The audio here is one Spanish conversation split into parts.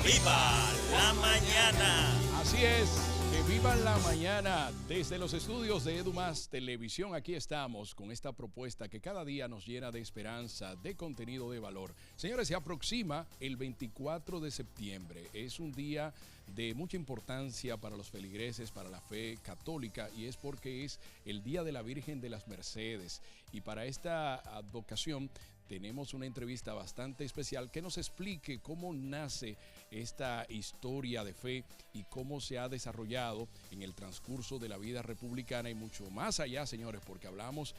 ¡Viva la mañana! Así es, que vivan la mañana. Desde los estudios de EduMás Televisión, aquí estamos con esta propuesta que cada día nos llena de esperanza, de contenido de valor. Señores, se aproxima el 24 de septiembre. Es un día de mucha importancia para los feligreses, para la fe católica, y es porque es el Día de la Virgen de las Mercedes. Y para esta advocación tenemos una entrevista bastante especial que nos explique cómo nace esta historia de fe y cómo se ha desarrollado en el transcurso de la vida republicana y mucho más allá, señores, porque hablamos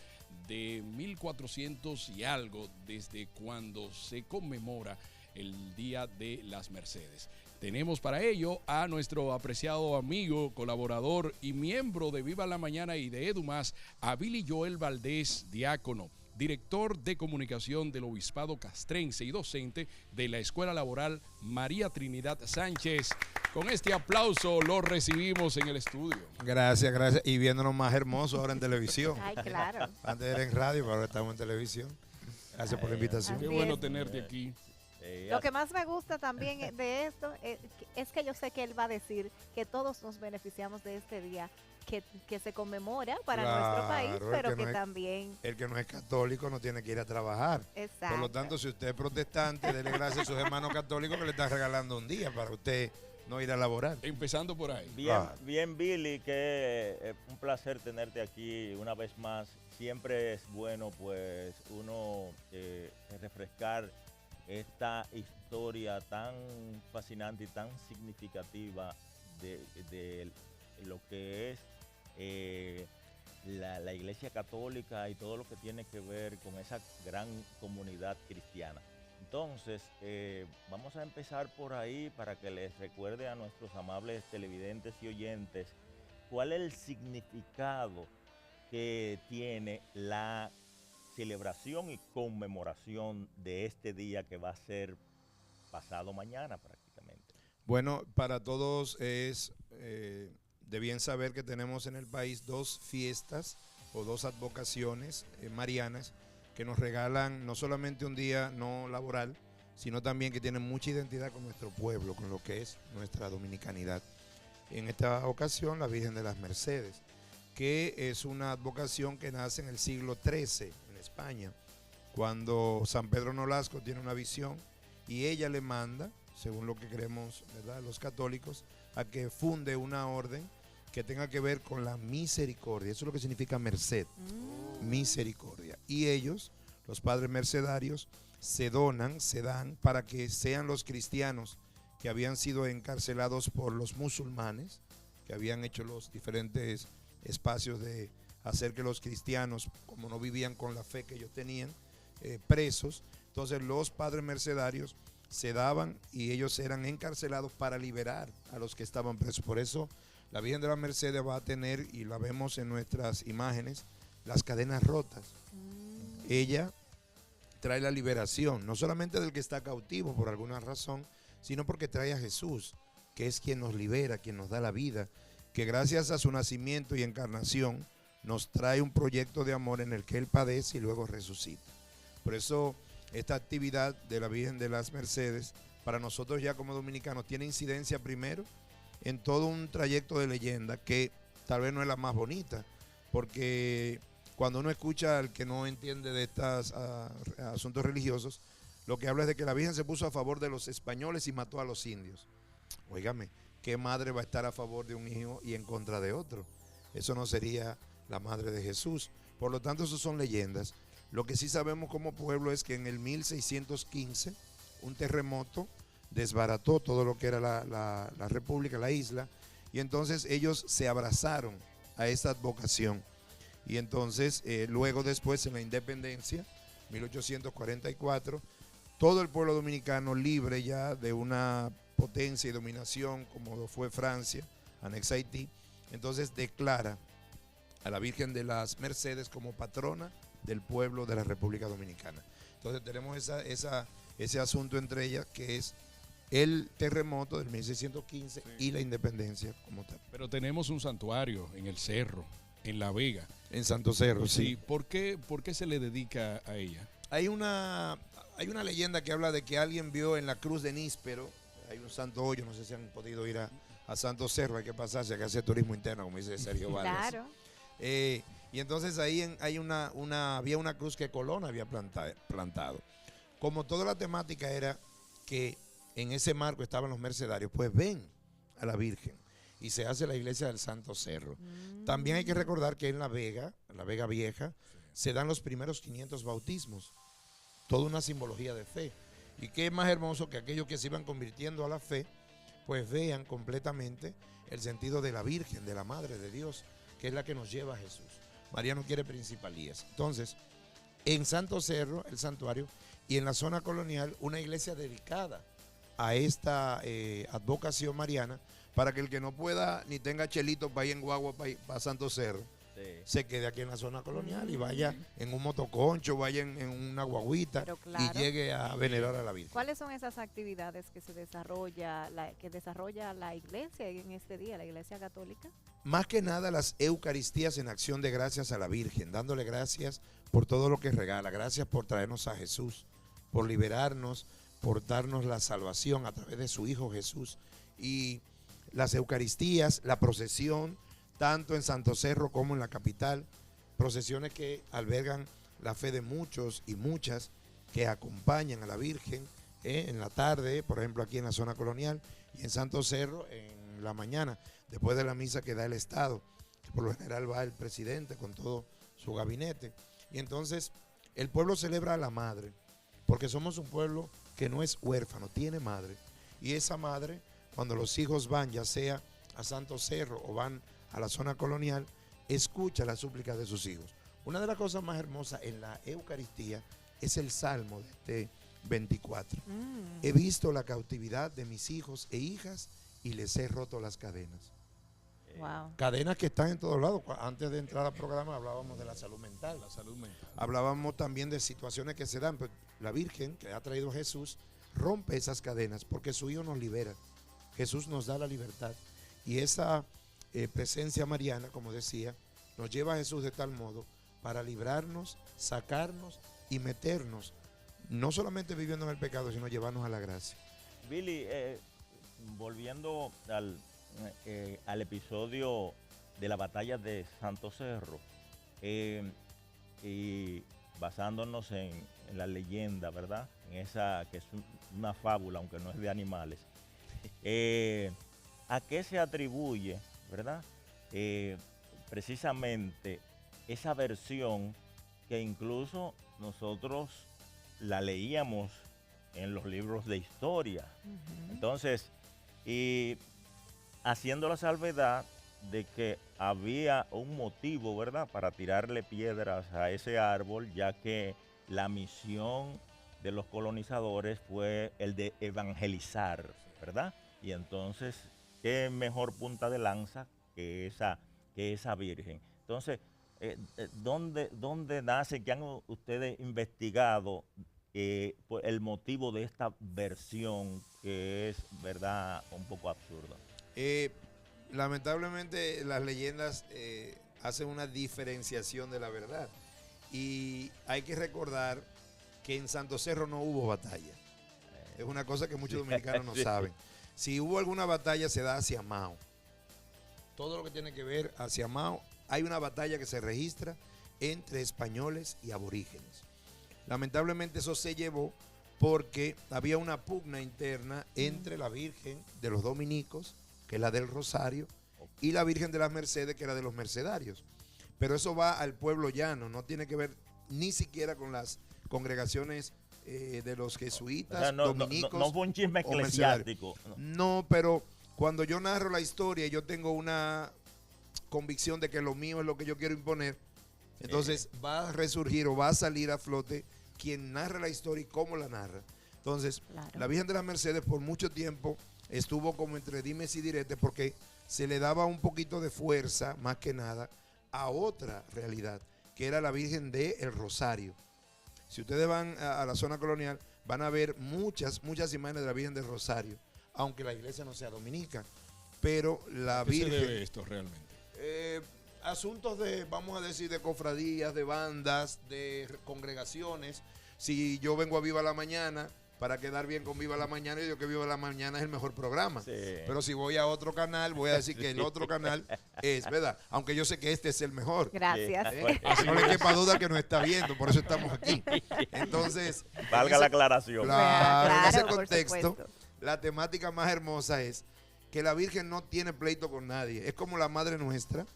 de 1400 y algo desde cuando se conmemora el Día de las Mercedes. Tenemos para ello a nuestro apreciado amigo, colaborador y miembro de Viva la Mañana y de EduMás, a Billy Joel Valdés, diácono, director de comunicación del Obispado Castrense y docente de la Escuela Laboral María Trinidad Sánchez. Con este aplauso lo recibimos en el estudio. Gracias, gracias. Y viéndonos más hermosos ahora en televisión. Ay, claro. Antes era en radio, pero ahora estamos en televisión. Gracias por la invitación. Qué bueno tenerte aquí. Lo que más me gusta también de esto es que yo sé que él va a decir que todos nos beneficiamos de este día que se conmemora para nuestro país, pero que también... El que no es católico no tiene que ir a trabajar. Exacto. Por lo tanto, si usted es protestante, dele gracias a sus hermanos católicos que le están regalando un día para usted no ir a laborar. Empezando por ahí. Bien, Billy, que un placer tenerte aquí una vez más. Siempre es bueno, pues, uno refrescar esta historia tan fascinante y tan significativa de lo que es la Iglesia Católica y todo lo que tiene que ver con esa gran comunidad cristiana. Entonces, vamos a empezar por ahí para que les recuerde a nuestros amables televidentes y oyentes cuál es el significado que tiene la celebración y conmemoración de este día que va a ser pasado mañana prácticamente. Bueno, para todos es de bien saber que tenemos en el país dos fiestas o dos advocaciones marianas que nos regalan no solamente un día no laboral, sino también que tienen mucha identidad con nuestro pueblo, con lo que es nuestra dominicanidad. En esta ocasión, la Virgen de las Mercedes, que es una advocación que nace en el siglo XIII en España, cuando San Pedro Nolasco tiene una visión y ella le manda, según lo que creemos, ¿verdad?, los católicos, a que funde una orden que tenga que ver con la misericordia. Eso es lo que significa merced, misericordia. Y ellos, los padres mercedarios, se dan para que sean los cristianos que habían sido encarcelados por los musulmanes, que habían hecho los diferentes espacios de hacer que los cristianos, como no vivían con la fe que ellos tenían, presos. Entonces los padres mercedarios se daban y ellos eran encarcelados para liberar a los que estaban presos. Por eso la Virgen de la Mercedes va a tener, y la vemos en nuestras imágenes, las cadenas rotas. Ella trae la liberación, no solamente del que está cautivo por alguna razón, sino porque trae a Jesús, que es quien nos libera, quien nos da la vida, que gracias a su nacimiento y encarnación nos trae un proyecto de amor en el que Él padece y luego resucita. Por eso esta actividad de la Virgen de las Mercedes, para nosotros ya como dominicanos, tiene incidencia primero en todo un trayecto de leyenda que tal vez no es la más bonita, porque cuando uno escucha al que no entiende de estos asuntos religiosos, lo que habla es de que la Virgen se puso a favor de los españoles y mató a los indios. Óigame, ¿qué madre va a estar a favor de un hijo y en contra de otro? Eso no sería la madre de Jesús. Por lo tanto, eso son leyendas. Lo que sí sabemos como pueblo es que en el 1615 un terremoto desbarató todo lo que era la república, la isla, y entonces ellos se abrazaron a esa advocación. Y entonces, luego después en la independencia, 1844, todo el pueblo dominicano libre ya de una potencia y dominación como fue Francia, anexa Haití, entonces declara a la Virgen de las Mercedes como patrona del pueblo de la República Dominicana. Entonces tenemos ese asunto entre ellas, que es el terremoto del 1615 y la independencia como tal. Pero tenemos un santuario en el cerro, en La Vega. En Santo Cerro, sí. Sí. ¿Por qué se le dedica a ella? Hay una leyenda que habla de que alguien vio en la cruz de Níspero, hay un Santo Hoyo, no sé si han podido ir a Santo Cerro, hay que pasarse, hay que hacer turismo interno, como dice Sergio Vargas. Claro. Y entonces ahí había una cruz que Colón había plantado. Como toda la temática era que en ese marco estaban los mercedarios, pues ven a la Virgen y se hace la iglesia del Santo Cerro. También hay que recordar que en La Vega Vieja, se dan los primeros 500 bautismos, toda una simbología de fe. Y qué más hermoso que aquellos que se iban convirtiendo a la fe, pues vean completamente el sentido de la Virgen, de la Madre de Dios, que es la que nos lleva a Jesús. María no quiere principalías. Entonces, en Santo Cerro, el santuario, y en la zona colonial, una iglesia dedicada a esta advocación mariana, para que el que no pueda ni tenga chelitos para ir en guagua para Santo Cerro, se quede aquí en la zona colonial y vaya en un motoconcho, vaya en una guaguita, claro, y llegue a venerar a la Virgen. ¿Cuáles son esas actividades que desarrolla la iglesia en este día, la iglesia católica? Más que nada las eucaristías en acción de gracias a la Virgen, dándole gracias por todo lo que regala, gracias por traernos a Jesús, por liberarnos, por darnos la salvación a través de su Hijo Jesús. Y las eucaristías, la procesión, tanto en Santo Cerro como en la capital, procesiones que albergan la fe de muchos y muchas que acompañan a la Virgen en la tarde, por ejemplo aquí en la zona colonial, y en Santo Cerro en la mañana, después de la misa que da el Estado, que por lo general va el presidente con todo su gabinete. Y entonces el pueblo celebra a la madre, porque somos un pueblo que no es huérfano, tiene madre. Y esa madre, cuando los hijos van, ya sea a Santo Cerro o van a la zona colonial, escucha las súplicas de sus hijos. Una de las cosas más hermosas en la Eucaristía es el Salmo de este 24. He visto la cautividad de mis hijos e hijas y les he roto las cadenas. Wow. Cadenas que están en todos lados. Antes de entrar al programa hablábamos de la salud mental. La salud mental. Hablábamos también de situaciones que se dan. Pero la Virgen, que ha traído a Jesús, rompe esas cadenas porque su Hijo nos libera. Jesús nos da la libertad. Y esa presencia mariana, como decía, nos lleva a Jesús de tal modo para librarnos, sacarnos y meternos, no solamente viviendo en el pecado, sino llevarnos a la gracia. Billy, volviendo al episodio de la batalla de Santo Cerro, y basándonos en la leyenda, ¿verdad? En esa que es una fábula, aunque no es de animales. ¿A qué se atribuye, verdad? Precisamente esa versión que incluso nosotros la leíamos en los libros de historia. Entonces, y haciendo la salvedad de que había un motivo, ¿verdad?, para tirarle piedras a ese árbol, ya que la misión de los colonizadores fue el de evangelizar, ¿verdad? Y entonces, qué mejor punta de lanza que esa Virgen. Entonces, ¿dónde nace, que han ustedes investigado el motivo de esta versión que es, verdad, un poco absurda? Lamentablemente las leyendas hacen una diferenciación de la verdad. Y hay que recordar que en Santo Cerro no hubo batalla. Es una cosa que muchos dominicanos no saben. Si hubo alguna batalla, se da hacia Mao. Todo lo que tiene que ver hacia Mao, hay una batalla que se registra entre españoles y aborígenes. Lamentablemente eso se llevó porque había una pugna interna entre la Virgen de los dominicos, que es la del Rosario, y la Virgen de las Mercedes, que era de los mercedarios. Pero eso va al pueblo llano, no tiene que ver ni siquiera con las congregaciones de los jesuitas, o sea, dominicos. No fue un chisme eclesiástico. No, pero cuando yo narro la historia, yo tengo una convicción de que lo mío es lo que yo quiero imponer. Entonces va a resurgir o va a salir a flote quien narra la historia y cómo la narra. Entonces, claro, la Virgen de las Mercedes por mucho tiempo estuvo como entre dimes y diretes porque se le daba un poquito de fuerza, más que nada, a otra realidad, que era la Virgen del Rosario. Si ustedes van a la zona colonial, van a ver muchas imágenes de la Virgen del Rosario, aunque la iglesia no sea dominica. Pero la Virgen... ¿Qué se debe esto realmente? Asuntos de, vamos a decir, de cofradías, de bandas, de congregaciones. Si yo vengo a Viva la Mañana para quedar bien con Viva la Mañana, y digo que Viva la Mañana es el mejor programa. Sí. Pero si voy a otro canal, voy a decir que el otro canal es, ¿verdad? Aunque yo sé que este es el mejor. Gracias. Así no le quepa duda que nos está viendo, por eso estamos aquí. Entonces, Valga la aclaración. Claro, en ese por contexto, supuesto. la temática más hermosa es que la Virgen no tiene pleito con nadie. Es como la Madre Nuestra,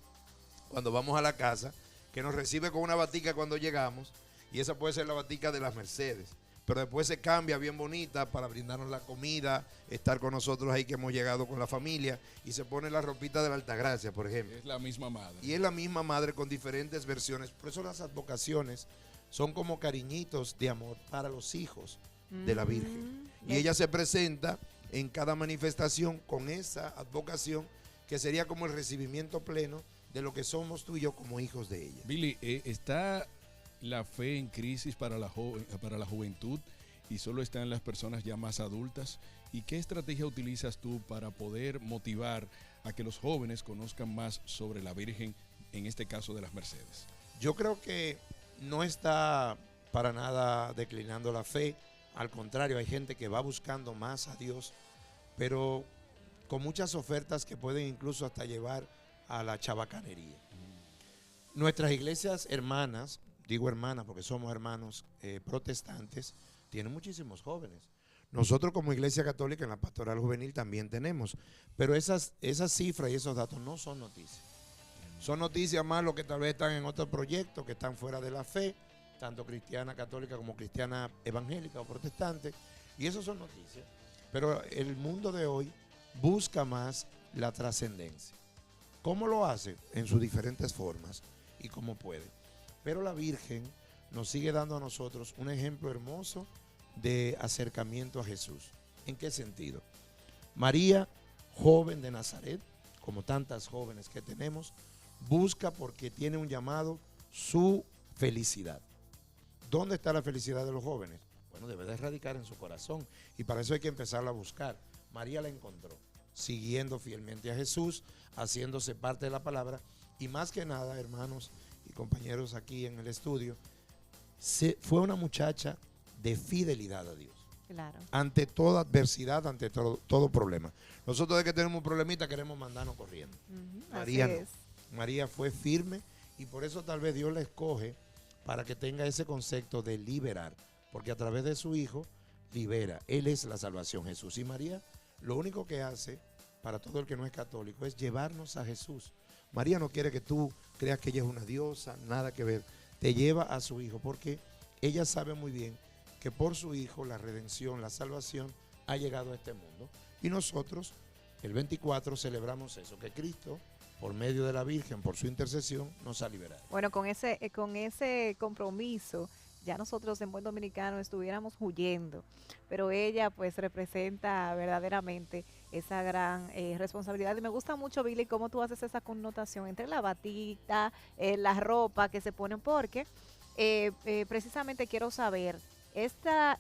cuando vamos a la casa, que nos recibe con una batica cuando llegamos, y esa puede ser la batica de las Mercedes. Pero después se cambia bien bonita para brindarnos la comida, estar con nosotros ahí que hemos llegado con la familia, y se pone la ropita de la Altagracia, por ejemplo. Es la misma madre. Y es la misma madre con diferentes versiones. Por eso las advocaciones son como cariñitos de amor para los hijos de la Virgen. Y ella se presenta en cada manifestación con esa advocación, que sería como el recibimiento pleno de lo que somos tú y yo como hijos de ella. Billy, ¿está la fe en crisis para la juventud y solo está en las personas ya más adultas? ¿Y qué estrategia utilizas tú para poder motivar a que los jóvenes conozcan más sobre la Virgen, en este caso de las Mercedes? Yo creo que no está para nada declinando la fe. Al contrario, hay gente que va buscando más a Dios, pero con muchas ofertas que pueden incluso hasta llevar a la chabacanería. Nuestras iglesias hermanas, digo hermanas porque somos hermanos protestantes, tienen muchísimos jóvenes. Nosotros como Iglesia Católica en la Pastoral Juvenil también tenemos, pero esas cifras y esos datos no son noticias. Son noticias más los que tal vez están en otros proyectos, que están fuera de la fe, tanto cristiana católica como cristiana evangélica o protestante, y eso son noticias. Pero el mundo de hoy busca más la trascendencia. ¿Cómo lo hace? En sus diferentes formas y cómo puede. Pero la Virgen nos sigue dando a nosotros un ejemplo hermoso de acercamiento a Jesús. ¿En qué sentido? María, joven de Nazaret, como tantas jóvenes que tenemos, busca porque tiene un llamado su felicidad. ¿Dónde está la felicidad de los jóvenes? Bueno, debe de radicar en su corazón, y para eso hay que empezarla a buscar. María la encontró, siguiendo fielmente a Jesús, haciéndose parte de la palabra, y más que nada, hermanos y compañeros aquí en el estudio, fue una muchacha de fidelidad a Dios. Claro. Ante toda adversidad, ante todo problema. Nosotros de que tenemos un problemita queremos mandarnos corriendo. María Así no. es. María fue firme, y por eso tal vez Dios la escoge para que tenga ese concepto de liberar, porque a través de su Hijo libera. Él es la salvación, Jesús. Y María lo único que hace para todo el que no es católico es llevarnos a Jesús. María no quiere que tú creas que ella es una diosa, nada que ver. Te lleva a su Hijo porque ella sabe muy bien que por su Hijo la redención, la salvación ha llegado a este mundo. Y nosotros, el 24, celebramos eso, que Cristo, por medio de la Virgen, por su intercesión, nos ha liberado. Bueno, con ese compromiso, ya nosotros en Buen Dominicano estuviéramos huyendo, pero ella pues representa verdaderamente esa gran responsabilidad. Y me gusta mucho, Billy, cómo tú haces esa connotación entre la batita, la ropa que se ponen, porque precisamente quiero saber, ¿esta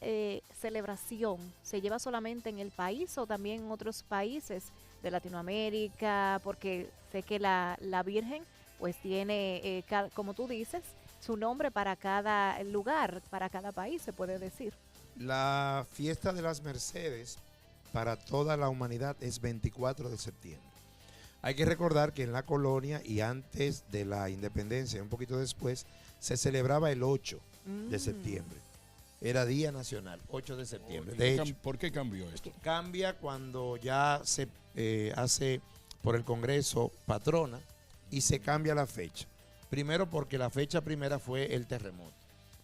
celebración se lleva solamente en el país o también en otros países de Latinoamérica? Porque sé que la Virgen pues tiene, como tú dices, su nombre para cada lugar, para cada país, se puede decir. La fiesta de las Mercedes para toda la humanidad es 24 de septiembre. Hay que recordar que en la colonia y antes de la independencia, un poquito después, se celebraba el 8 de septiembre. Era Día Nacional, 8 de septiembre. De hecho, ¿por qué cambió esto? cambia cuando ya se hace por el Congreso patrona y se cambia la fecha. Primero porque la fecha primera fue el terremoto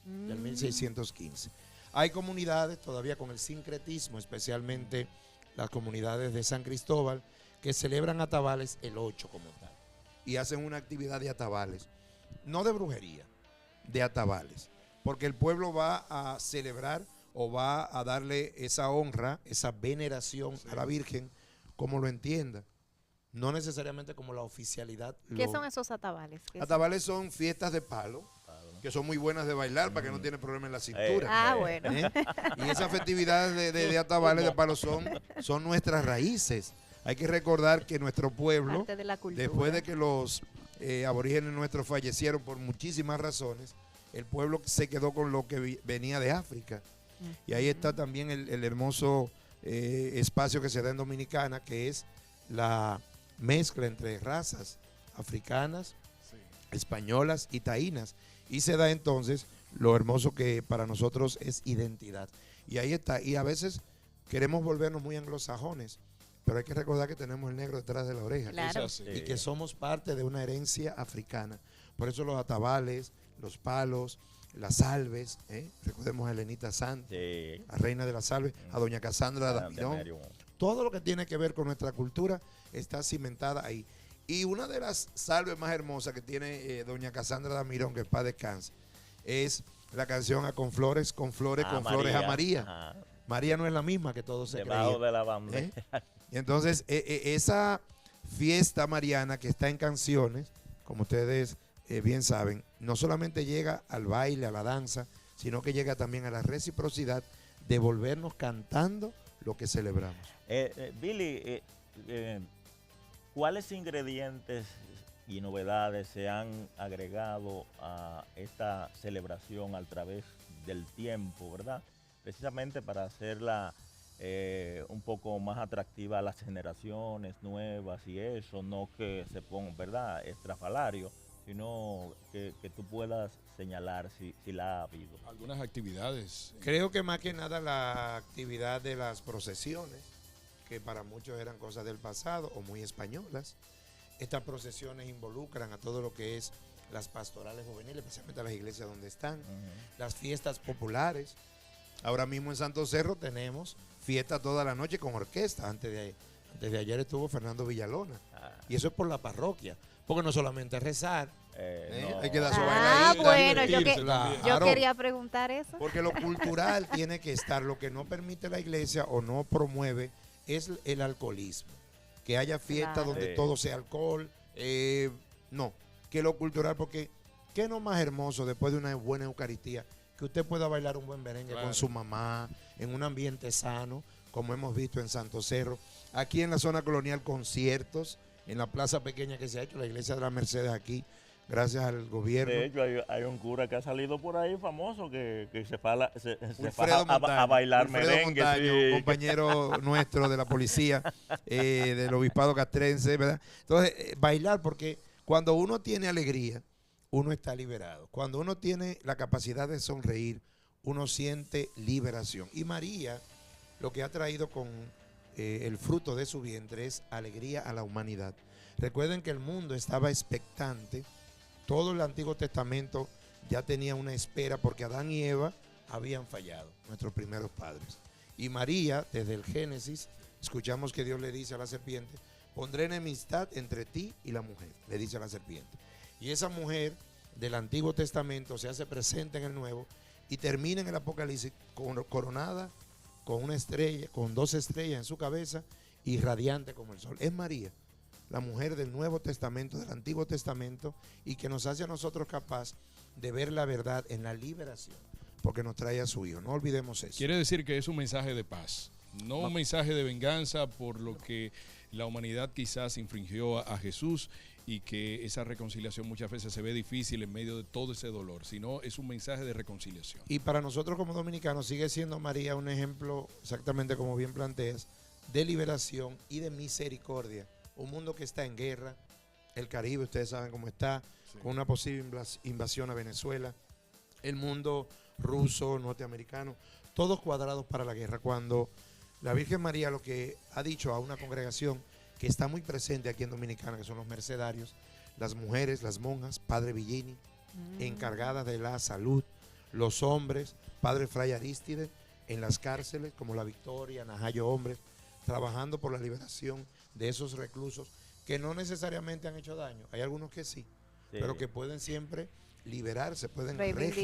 del 1615. Hay comunidades todavía con el sincretismo, especialmente las comunidades de San Cristóbal, que celebran atabales el 8 como tal. Y hacen una actividad de atabales, no de brujería, de atabales. Porque el pueblo va a celebrar o va a darle esa honra, esa veneración a la Virgen, como lo entienda. No necesariamente como la oficialidad. ¿Qué son esos atabales? Atabales son fiestas de palo, que son muy buenas de bailar para que no tiene problema en la cintura. Bueno. Y esas festividades de atabales de palo son nuestras raíces. Hay que recordar que nuestro pueblo, Parte de la cultura. después de que los aborígenes nuestros fallecieron por muchísimas razones, el pueblo se quedó con lo que venía de África. Y ahí está también el hermoso espacio que se da en Dominicana, que es la mezcla entre razas africanas, Sí. españolas y taínas. Y se da entonces lo hermoso que para nosotros es identidad. Y ahí está. Y a veces queremos volvernos muy anglosajones, pero hay que recordar que tenemos el negro detrás de la oreja. Claro. Es así. Y que somos parte de una herencia africana. Por eso los atabales, los palos, las salves, recordemos a Elenita Santos, Sí. la reina de las salves, a doña Casandra Ah, de Damirón. Mario. Todo lo que tiene que ver con nuestra cultura está cimentada ahí. Y una de las salves más hermosas que tiene doña Casandra Damirón, que en paz descanse, es la canción a con flores a María. Ajá. María no es la misma que todos se Debajo creían. de la bandera. Y entonces, esa fiesta mariana que está en canciones, como ustedes bien saben, no solamente llega al baile, a la danza, sino que llega también a la reciprocidad de volvernos cantando lo que celebramos. Billy, ¿cuáles ingredientes y novedades se han agregado a esta celebración a través del tiempo, verdad? Precisamente para hacerla un poco más atractiva a las generaciones nuevas y eso, no que se ponga, ¿verdad?, estrafalario, sino que tú puedas señalar si la ha habido. Algunas actividades. Creo que más que nada la actividad de las procesiones, que para muchos eran cosas del pasado o muy españolas. Estas procesiones involucran a todo lo que es las pastorales juveniles, especialmente a las iglesias donde están, las fiestas populares. Ahora mismo en Santo Cerro tenemos fiesta toda la noche con orquesta. Antes de ayer estuvo Fernando Villalona. Y eso es por la parroquia. Porque no solamente rezar, No. hay que dar su Ah, bailadita, bueno, yo divertirse también. yo Claro. quería preguntar eso. Porque lo cultural tiene que estar. Lo que no permite la iglesia o no promueve es el alcoholismo. Que haya fiestas Claro. donde Sí. todo sea alcohol. No, que lo cultural, porque ¿qué no más hermoso después de una buena Eucaristía? Que usted pueda bailar un buen merengue Claro. con su mamá, en un ambiente sano, como hemos visto en Santo Cerro. Aquí en la zona colonial, conciertos, en la plaza pequeña que se ha hecho, la iglesia de la Mercedes aquí, gracias al gobierno. De hecho, hay un cura que ha salido por ahí famoso que se fala se Wilfredo faja a Montaño, bailar Wilfredo merengue. Montaño, Sí. compañero nuestro de la policía, del obispado castrense, ¿verdad? Entonces, bailar, porque cuando uno tiene alegría, uno está liberado. Cuando uno tiene la capacidad de sonreír, uno siente liberación. Y María, lo que ha traído con el fruto de su vientre es alegría a la humanidad. Recuerden que el mundo estaba expectante. Todo el Antiguo Testamento ya tenía una espera porque Adán y Eva habían fallado, nuestros primeros padres. Y María, desde el Génesis, escuchamos que Dios le dice a la serpiente, pondré enemistad entre ti y la mujer, le dice a la serpiente. Y esa mujer del Antiguo Testamento se hace presente en el Nuevo y termina en el Apocalipsis coronada con una estrella, con 2 estrellas en su cabeza y radiante como el sol. Es María, la mujer del Nuevo Testamento, del Antiguo Testamento, y que nos hace a nosotros capaz de ver la verdad en la liberación, porque nos trae a su Hijo. No olvidemos eso. Quiere decir que es un mensaje de paz, no un mensaje de venganza por lo que la humanidad quizás infringió a Jesús y que esa reconciliación muchas veces se ve difícil en medio de todo ese dolor, sino es un mensaje de reconciliación. Y para nosotros como dominicanos sigue siendo María un ejemplo, exactamente como bien planteas, de liberación y de misericordia. Un mundo que está en guerra, el Caribe, ustedes saben cómo está, Sí. con una posible invasión a Venezuela, el mundo ruso, norteamericano, todos cuadrados para la guerra. Cuando la Virgen María lo que ha dicho a una congregación que está muy presente aquí en Dominicana, que son los mercedarios, las mujeres, las monjas, Padre Villini, encargadas de la salud, los hombres, Padre Fray Aristide, en las cárceles como La Victoria, Najayo Hombres, trabajando por la liberación de esos reclusos que no necesariamente han hecho daño. Hay algunos que sí, Sí. pero que pueden siempre liberarse, pueden Reivindicarse.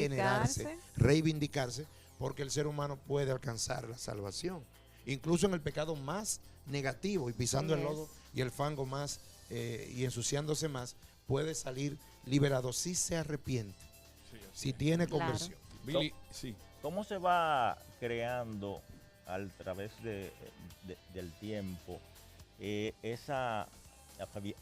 regenerarse, reivindicarse, porque el ser humano puede alcanzar la salvación. Incluso en el pecado más negativo y pisando Así el es. lodo y el fango más y ensuciándose más, puede salir liberado si se arrepiente, si tiene Claro. conversión. Billy, sí. ¿Cómo se va creando a través del tiempo esa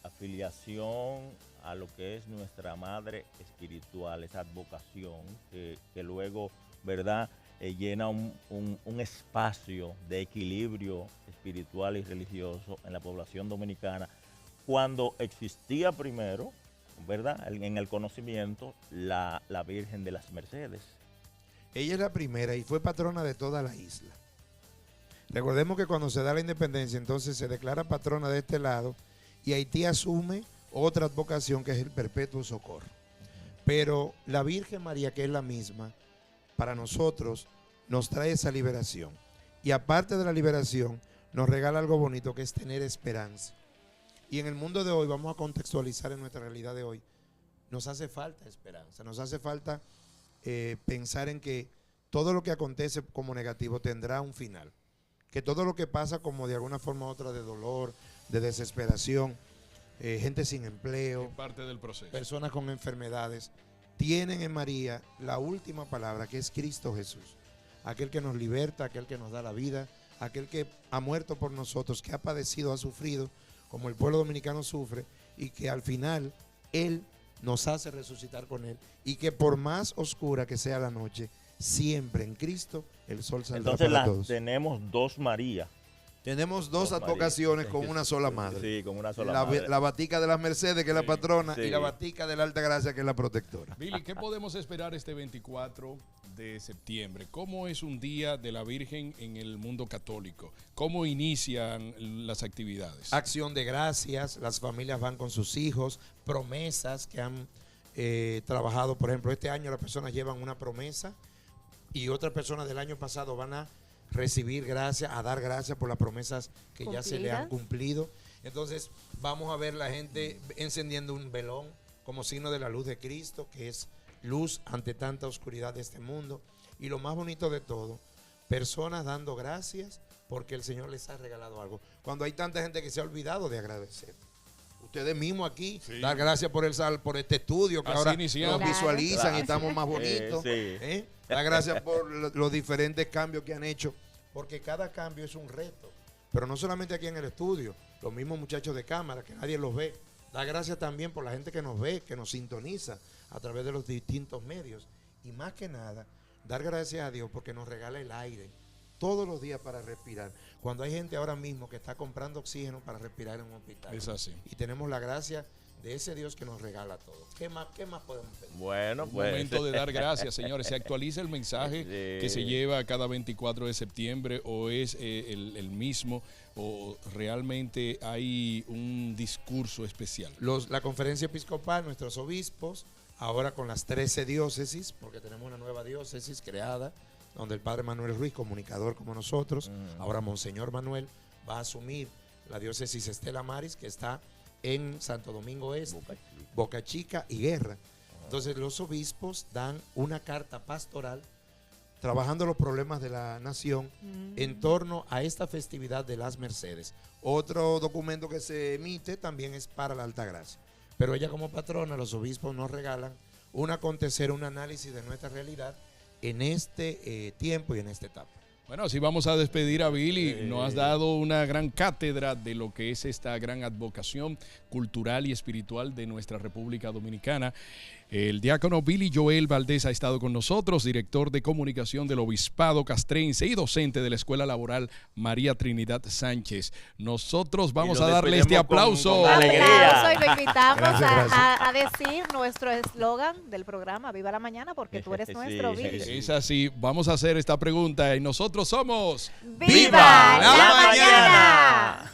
afiliación a lo que es nuestra madre espiritual, esa advocación que luego, ¿verdad?, llena un espacio de equilibrio espiritual y religioso en la población dominicana, cuando existía primero, ¿verdad?, en el conocimiento, la Virgen de las Mercedes. Ella es la primera y fue patrona de toda la isla. Recordemos que cuando se da la independencia, entonces se declara patrona de este lado y Haití asume otra advocación que es el Perpetuo Socorro. Pero la Virgen María, que es la misma, para nosotros nos trae esa liberación. Y aparte de la liberación, nos regala algo bonito que es tener esperanza. Y en el mundo de hoy, vamos a contextualizar en nuestra realidad de hoy, nos hace falta esperanza, nos hace falta pensar en que todo lo que acontece como negativo tendrá un final. Que todo lo que pasa como de alguna forma u otra de dolor, de desesperación, gente sin empleo, es parte del proceso. Personas con enfermedades, tienen en María la última palabra, que es Cristo Jesús. Aquel que nos liberta, aquel que nos da la vida, aquel que ha muerto por nosotros, que ha padecido, ha sufrido, como el pueblo dominicano sufre, y que al final Él nos hace resucitar con Él, y que por más oscura que sea la noche, siempre en Cristo el sol saldrá. Entonces para todos. tenemos dos María. Tenemos dos advocaciones con una sola madre. Sí, con una sola madre. La Batica de las Mercedes, que es la patrona, sí. y la Batica de la Alta Gracia, que es la protectora. Billy, ¿qué podemos esperar este 24 de septiembre? ¿Cómo es un día de la Virgen en el mundo católico? ¿Cómo inician las actividades? Acción de gracias, las familias van con sus hijos, promesas que han trabajado. Por ejemplo, este año las personas llevan una promesa y otras personas del año pasado van a recibir gracias, a dar gracias por las promesas que ya se le han cumplido. Entonces vamos a ver la gente encendiendo un velón como signo de la luz de Cristo, que es luz ante tanta oscuridad de este mundo. Y lo más bonito de todo, personas dando gracias porque el Señor les ha regalado algo. Cuando hay tanta gente que se ha olvidado de agradecer. Ustedes mismos aquí, sí, dar gracias por este estudio que así ahora iniciamos, nos visualizan, claro, y estamos más bonitos. Sí. Dar gracias por los diferentes cambios que han hecho, porque cada cambio es un reto. Pero no solamente aquí en el estudio, los mismos muchachos de cámara, que nadie los ve. Dar gracias también por la gente que nos ve, que nos sintoniza a través de los distintos medios. Y más que nada, dar gracias a Dios porque nos regala el aire todos los días para respirar. Cuando hay gente ahora mismo que está comprando oxígeno para respirar en un hospital. Es así. Y tenemos la gracia de ese Dios que nos regala todo. ¿Qué más podemos pedir? Bueno, pues. Momento de dar gracias, señores. ¿Se actualiza el mensaje que se lleva cada 24 de septiembre o es el mismo o realmente hay un discurso especial? La conferencia episcopal, nuestros obispos, ahora con las 13 diócesis, porque tenemos una nueva diócesis creada, donde el padre Manuel Ruiz, comunicador como nosotros, ahora Monseñor Manuel, va a asumir la diócesis Estela Maris, que está en Santo Domingo Este, Boca Chica y Guerra. Entonces los obispos dan una carta pastoral trabajando los problemas de la nación en torno a esta festividad de las Mercedes. Otro documento que se emite también es para la Alta Gracia. Pero ella como patrona, los obispos nos regalan un acontecer, un análisis de nuestra realidad en este tiempo y en esta etapa. Bueno, así vamos a despedir a Billy. Nos has dado una gran cátedra de lo que es esta gran advocación cultural y espiritual de nuestra República Dominicana. El diácono Billy Joel Valdés ha estado con nosotros, director de comunicación del Obispado Castrense y docente de la Escuela Laboral María Trinidad Sánchez. Nosotros vamos a darle este aplauso. Con alegría. Y lo invitamos a decir nuestro eslogan del programa, Viva la Mañana, porque tú eres nuestro Billy. Es así, vamos a hacer esta pregunta y nosotros somos ¡Viva la Mañana!